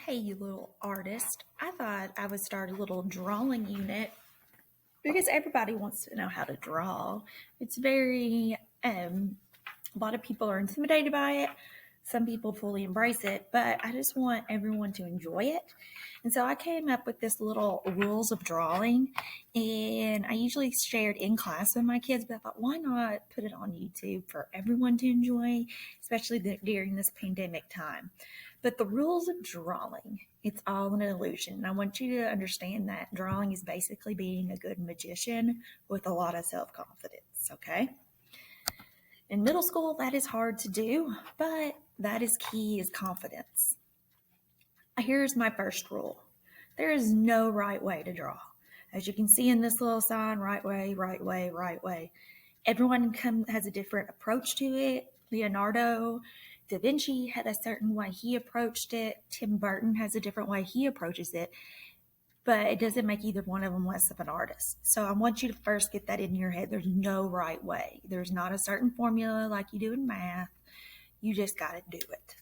Hey, you little artist. I thought I would start a little drawing unit because everybody wants to know how to draw. It's a lot of people are intimidated by it. Some people fully embrace it, but I just want everyone to enjoy it. And so I came up with this little rules of drawing, and I usually share it in class with my kids, but I thought, why not put it on YouTube for everyone to enjoy, especially during this pandemic time. But the rules of drawing, it's all an illusion. And I want you to understand that drawing is basically being a good magician with a lot of self-confidence, okay? In middle school, that is hard to do, but that is key is confidence. Here's my first rule. There is no right way to draw. As you can see in this little sign, right way, right way, right way. Everyone has a different approach to it. Leonardo da Vinci had a certain way he approached it. Tim Burton has a different way he approaches it. But it doesn't make either one of them less of an artist. So I want you to first get that in your head. There's no right way. There's not a certain formula like you do in math. You just got to do it.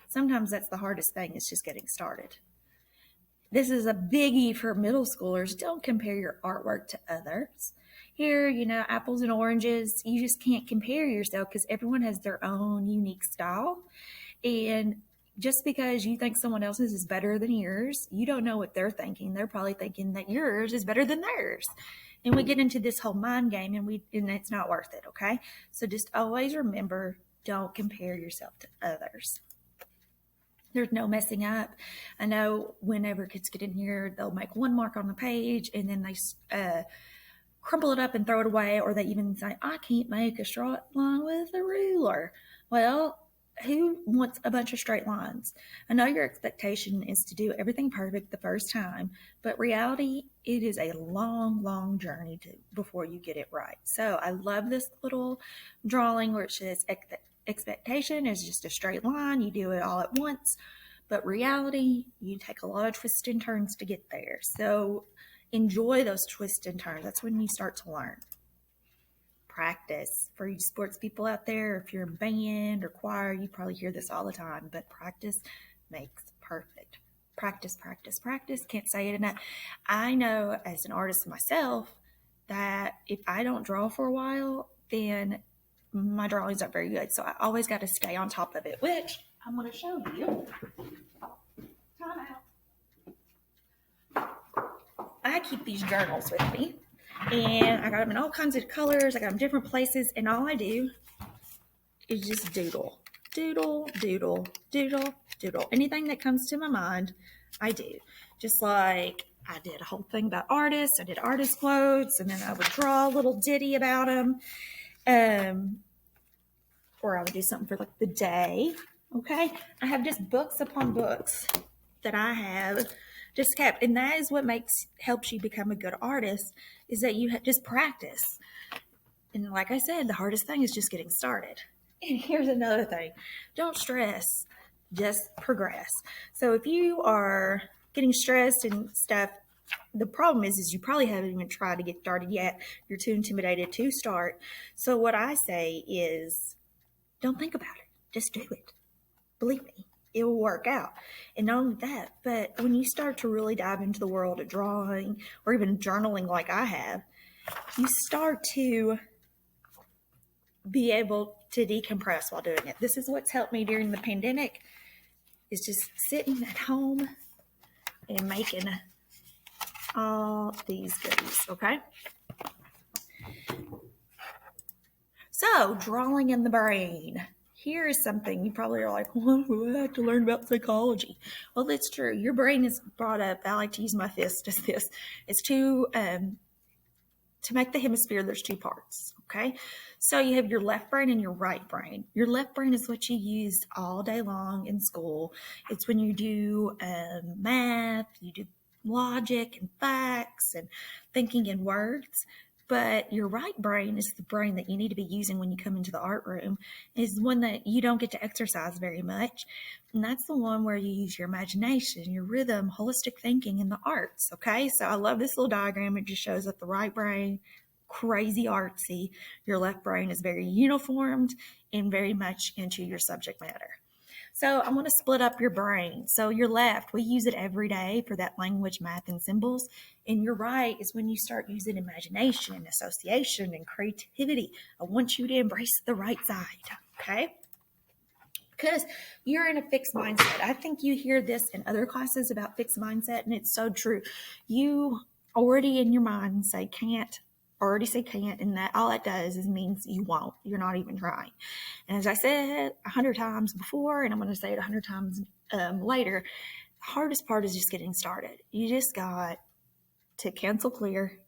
Sometimes that's the hardest thing, is just getting started. This is a biggie for middle schoolers. Don't compare your artwork to others. Here, apples and oranges, you just can't compare yourself because everyone has their own unique style. And just because you think someone else's is better than yours, you don't know what they're thinking. They're probably thinking that yours is better than theirs. And we get into this whole mind game and it's not worth it, okay? So just always remember, don't compare yourself to others. There's no messing up. I know whenever kids get in here, they'll make one mark on the page and then they crumple it up and throw it away, or they even say, I can't make a straight line with a ruler. Well, who wants a bunch of straight lines? I know your expectation is to do everything perfect the first time, but reality, it is a long, long journey before you get it right. So I love this little drawing where it says expectation is just a straight line. You do it all at once, but reality, you take a lot of twists and turns to get there. So enjoy those twists and turns. That's when you start to learn. Practice. For you sports people out there, if you're in band or choir, you probably hear this all the time, but practice makes perfect. Practice, practice, practice. Can't say it enough. I know as an artist myself that if I don't draw for a while, then my drawings aren't very good. So I always got to stay on top of it, which I'm going to show you. Time out. I keep these journals with me, and I got them in all kinds of colors. I got them different places, and all I do is just doodle, doodle, doodle, doodle, doodle. Anything that comes to my mind, I do. Just like I did a whole thing about artists. I did artist quotes, and then I would draw a little ditty about them. Or I would do something for like the day. Okay. I have just books upon books that I have just kept. And that is what helps you become a good artist, is that you just practice. And like I said, the hardest thing is just getting started. And here's another thing. Don't stress, just progress. So if you are getting stressed and stuff, the problem is you probably haven't even tried to get started yet. You're too intimidated to start. So what I say is, don't think about it. Just do it. Believe me, it will work out. And not only that, but when you start to really dive into the world of drawing or even journaling like I have, you start to be able to decompress while doing it. This is what's helped me during the pandemic, is just sitting at home and making all these goodies, okay? So, drawing in the brain. Here is something you probably are like, well, I have to learn about psychology. Well, that's true. Your brain is brought up. I like to use my fist as this. It's to make the hemisphere, there's two parts, okay? So you have your left brain and your right brain. Your left brain is what you use all day long in school. It's when you do math, you do logic and facts and thinking in words. But your right brain is the brain that you need to be using when you come into the art room. Is one that you don't get to exercise very much. And that's the one where you use your imagination, your rhythm, holistic thinking in the arts, okay? So I love this little diagram. It just shows that the right brain, crazy artsy. Your left brain is very uniformed and very much into your subject matter. So I want to split up your brain. So your left, we use it every day for that language, math, and symbols. And your right is when you start using imagination, association, and creativity. I want you to embrace the right side, okay? Because you're in a fixed mindset. I think you hear this in other classes about fixed mindset, and it's so true. You already in your mind say can't, and that all it does is means you won't. You're not even trying. And as I said 100 times before, and I'm going to say it 100 times later, the hardest part is just getting started. You just got to cancel clear,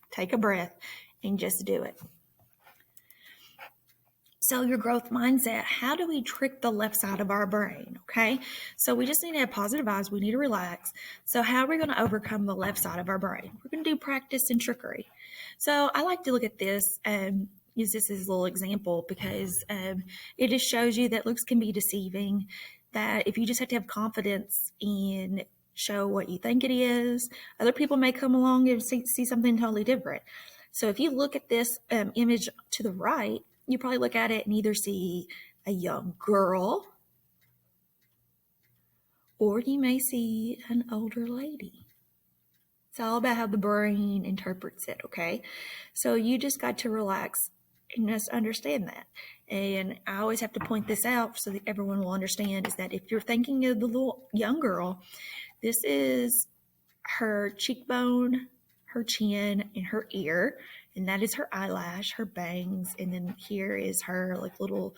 take a breath, and just do it. So your growth mindset, how do we trick the left side of our brain? Okay. So we just need to have positive vibes. We need to relax. So how are we going to overcome the left side of our brain? We're going to do practice and trickery. So I like to look at this and use this as a little example because it just shows you that looks can be deceiving, that if you just have to have confidence and show what you think it is, other people may come along and see something totally different. So if you look at this image to the right, you probably look at it and either see a young girl or you may see an older lady. It's all about how the brain interprets it, okay? So you just got to relax and just understand that. And I always have to point this out so that everyone will understand is that if you're thinking of the little young girl, this is her cheekbone, her chin, and her ear. And that is her eyelash, her bangs, and then here is her like little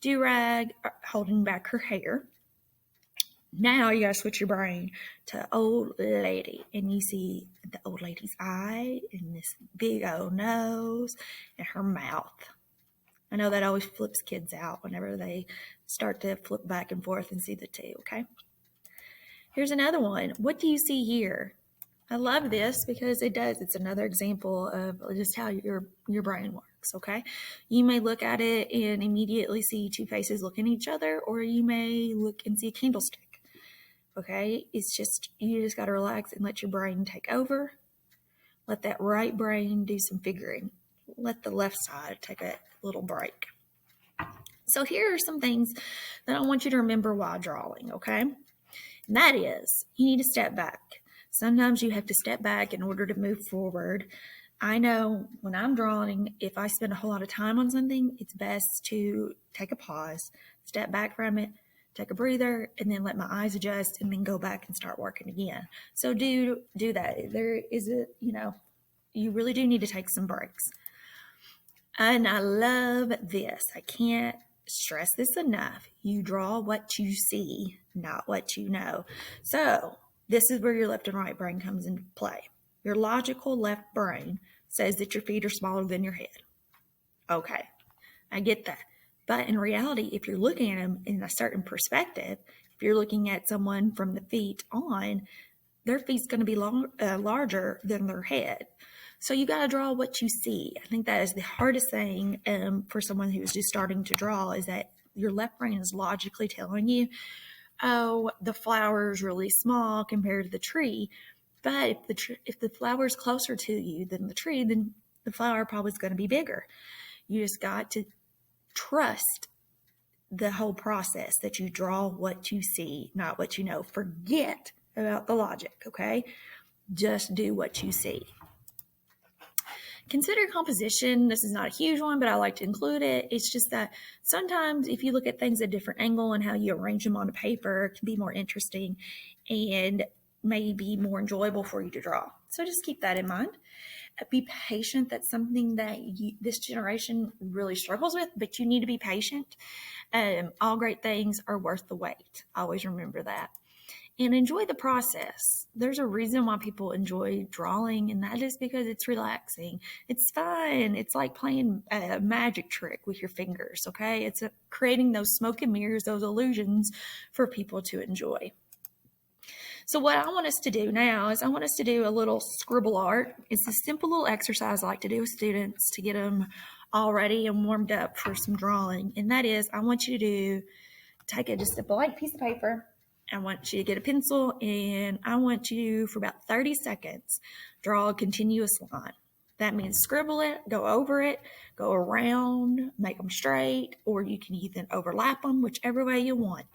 do-rag holding back her hair. Now you gotta switch your brain to old lady, and you see the old lady's eye and this big old nose and her mouth. I know that always flips kids out whenever they start to flip back and forth and see the two, okay? Here's another one. What do you see here? I love this because it does. It's another example of just how your brain works, okay? You may look at it and immediately see two faces looking at each other, or you may look and see a candlestick, okay? It's just, you just got to relax and let your brain take over. Let that right brain do some figuring. Let the left side take a little break. So here are some things that I want you to remember while drawing, okay? And that is, you need to step back. Sometimes you have to step back in order to move forward. I know when I'm drawing, if I spend a whole lot of time on something, it's best to take a pause, step back from it, take a breather, and then let my eyes adjust and then go back and start working again. So do that. There is you really do need to take some breaks. And I love this. I can't stress this enough. You draw what you see, not what you know. So this is where your left and right brain comes into play. Your logical left brain says that your feet are smaller than your head. Okay, I get that. But in reality, if you're looking at them in a certain perspective, if you're looking at someone from the feet on, their feet's going to be larger than their head. So you got to draw what you see. I think that is the hardest thing for someone who's just starting to draw, is that your left brain is logically telling you, oh, the flower is really small compared to the tree. But if the flower is closer to you than the tree, then the flower probably is going to be bigger. You just got to trust the whole process, that you draw what you see, not what you know. Forget about the logic, okay? Just do what you see. Consider composition. This is not a huge one, but I like to include it. It's just that sometimes if you look at things at a different angle and how you arrange them on a paper, it can be more interesting and maybe more enjoyable for you to draw. So just keep that in mind. Be patient. That's something that this generation really struggles with, but you need to be patient. All great things are worth the wait. Always remember that. And enjoy the process. There's a reason why people enjoy drawing, and that is because it's relaxing. It's fun. It's like playing a magic trick with your fingers, okay? It's creating those smoke and mirrors, those illusions for people to enjoy. So what I want us to do now is I want us to do a little scribble art. It's a simple little exercise I like to do with students to get them all ready and warmed up for some drawing. And that is, I want you to take just a blank piece of paper. I want you to get a pencil, and I want you for about 30 seconds draw a continuous line. That means scribble it, go over it, go around, make them straight, or you can even overlap them, whichever way you want.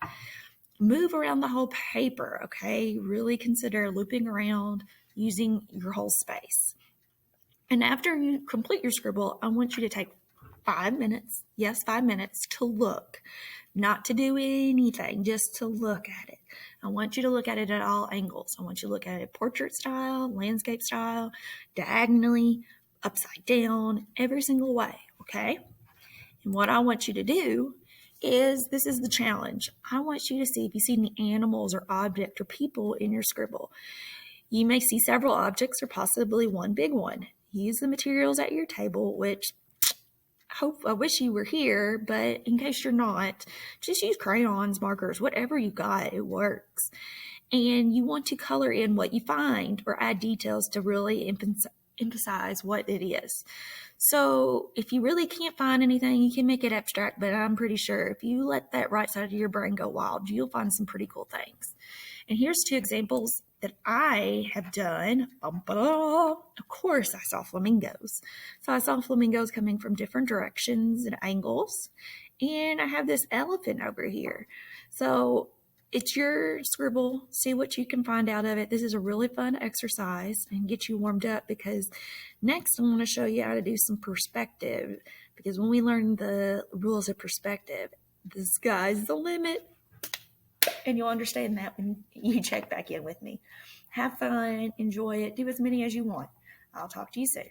Move around the whole paper, okay? Really consider looping around using your whole space. And after you complete your scribble, I want you to take 5 minutes, yes, 5 minutes to look, not to do anything, just to look at it. I want you to look at it at all angles. I want you to look at it portrait style, landscape style, diagonally, upside down, every single way, okay? And what I want you to do is, this is the challenge. I want you to see if you see any animals or object or people in your scribble. You may see several objects or possibly one big one. Use the materials at your table, which I wish you were here, but in case you're not, just use crayons, markers, whatever you got, it works. And you want to color in what you find or add details to really emphasize what it is. So if you really can't find anything, you can make it abstract, but I'm pretty sure if you let that right side of your brain go wild, you'll find some pretty cool things. And here's 2 examples that I have done. Of course, I saw flamingos. So I saw flamingos coming from different directions and angles. And I have this elephant over here. So it's your scribble. See what you can find out of it. This is a really fun exercise and get you warmed up, because next I'm going to show you how to do some perspective. Because when we learn the rules of perspective, the sky's the limit. And you'll understand that when you check back in with me. Have fun, enjoy it, do as many as you want. I'll talk to you soon.